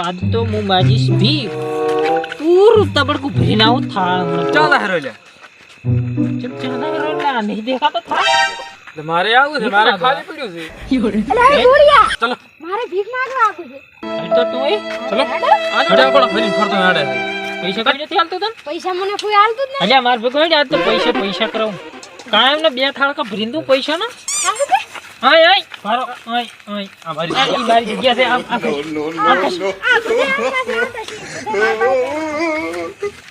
आज तो मुंह माजिश भी पूरा तबड़ को भरीना हो था ચાલ હેરો લે जब जाना रोला नहीं देखा तो था મારે આવું છે મારે ખાલી પડ્યું છે અરે ગોળિયા ચલો મારે ભીખ માંગવા આવું છે तो तू ए ચલો આડે પણ ફરી ફરતો આડે पैसा कोई नहीं हालतो तन પૈસા મને કોઈ હાલતું જ अरे मार पे कोई आज तो पैसा करो कायम ने बे थाळ का भरींदू पैसा ना નથી आय आय मारो आय आय आ बारी ई बारी जग्या से आप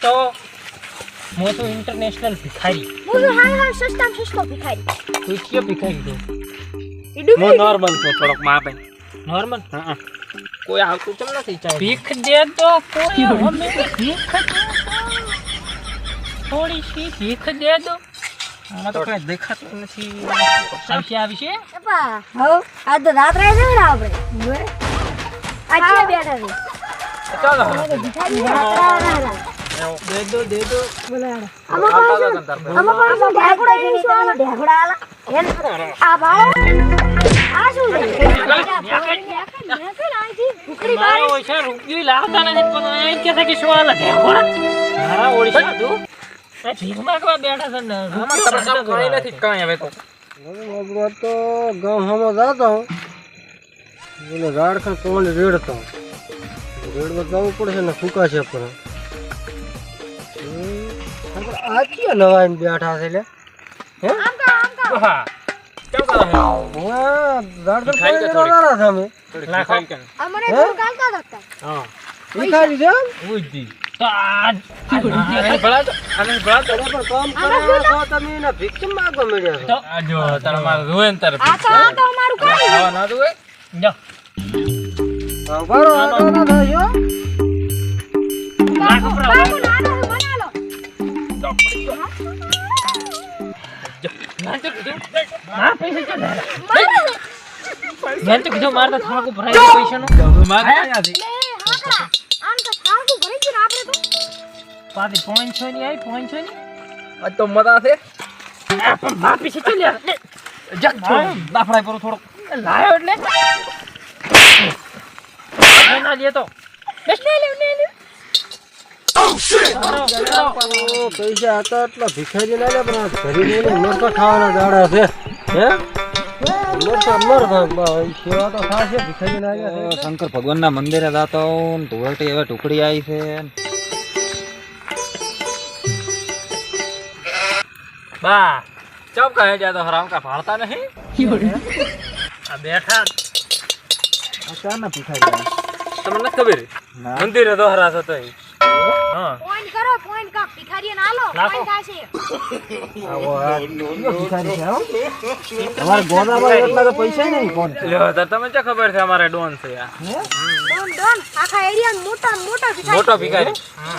तो मो तो इंटरनेशनल भिखारी હું હા સસ્તા સસ્તો ભિખારી तू क्यों भिखारी दे ઈ ડૂબી હું નોર્મલ છું થોડોક માપે नॉर्मल હા कोई आवતું ચમ નથી ચાહે ભીખ દે તો કોઈ હમે ભીખ થોડી સી ભીખ દે દો આમાં તો કઈ દેખાતું નથી પૈસા આવી છે પપ્પા હો આ તો રાત્રે જ ને આપણે આજે બેઠા છે ચાલો ભિખારી રાત્રે દે દો આમાં પાછો ઢેકડા જેવી છે આલા ઢેકડા આલા આ ભાઈ આ શું છે ભૂખડી મારો ઓછા રૂપિયો લાવતા નથી પણ એ કે છે કે શું આલા ઢેકોડા મારા ઓડિશા તું આ ભીખ માંગવા બેઠા છે ને આમાં કઈ નથી કઈ હવે તો मैं तो गाँव हम जाता हूँ बोले झारखंड कौन रेड़ता हूँ रेड़ में जाऊँ पड़े ना फूका से पर आज नवा बैठा से ले હા કેમ કરે છે वहाँ झारखंड खाई कौन का रेड़ा रहा था हमें લાખો અમને દૂર ગાલતા હતા હા भिखारी से ઉજી તો આ બળા તો અને બળા તો पर काम करे तो तमे ना भिक्ष मांगो मिल्या તો આ જો તારા માર રોય ને તારે આ તો અમારું કામ આવા ના દોય જો बारो ना था यो લાખો બાપુ નાનો બના લો મેં તો કીધું માર પૈસા ચો મેં તો કીધું માર તો થાકો ભરાય પૈસા નો માર ક્યાં છે લે હા આમ તો થાળું ભરી ગયું ને આપણે તો પાટી પોઈન્ટ છો ની આવી પોઈન્ટ છો ની આજ તો મજા છે પણ માર પૈસા ચો લ્યા જક છો દાફડાય પર થોડો લાયો એટલે ના લે તો બસ લે લે पैसा आता એટલે ભિખારી ના લે પણ ગરીબ ને મરતા ખાવાના દાડા છે હે મરતા સેવા તો થાશે ભિખારી ના લે શંકર ભગવાનના મંદિરે જાતો હું ધોળટી હવે ટુકડી આવી છે બા ચપ કહે જા તો હરામ કા ફાળતા નહીં આ બેઠા અચાનક ભિખારી તમને નથી ખબર મંદિરે તો હરાસ હતો હા પોઈન્ટ કરો પોઈન્ટ કા ભિખારી ના લો લાખો. પોઈન્ટ કાશે ભિખારી છે અમાર ગોદામાં એટલા તો પૈસા નહીં કોણ લ્યો તો તમે શું ખબર છે અમારે ડોન છે આ ડોન ડોન આખા એરિયા મોટા મોટા ભિખારી મોટો ભિખારી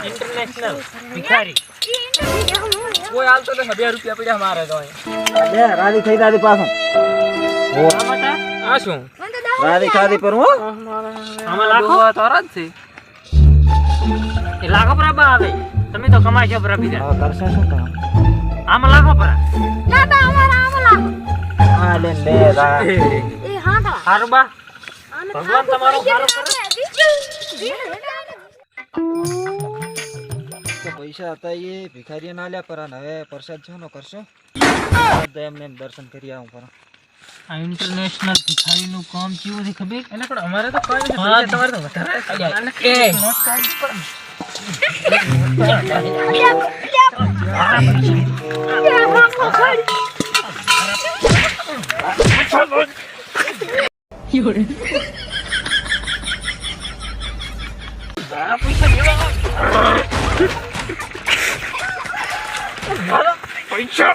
ઇન્ટરનેશનલ ભિખારી ઈ ઇન્ટરવ્યુ કોઈ હાલતો નથી 2 રૂપિયા પડ્યા મારે તો લે રાધી થઈ દાદી પાછો આ માતા આ શું મને તો દાવ રાધી ખાધી પર હો આમાં લાખો તોરા જ છે એ લાખો પર આવે તમે તો કમાઈ છો પર બીજા હા કરશે શું કામ આમાં લાખો પર ના બા અમારા આમલા હા લે લે રા એ હા તા હારું બા આને ભગવાન તમારો સારો કરે તો પૈસા હતા એ ભિખારી ના લ્યા પર હવે પ્રસાદ છે નો કરશો એમને દર્શન કરી આવું પર આ ઇન્ટરનેશનલ ભિખારી નું કામ કેવું છે ખબર એટલે પણ અમારે તો કોઈ નથી હા, તમારે તો વધારે એ પૈસા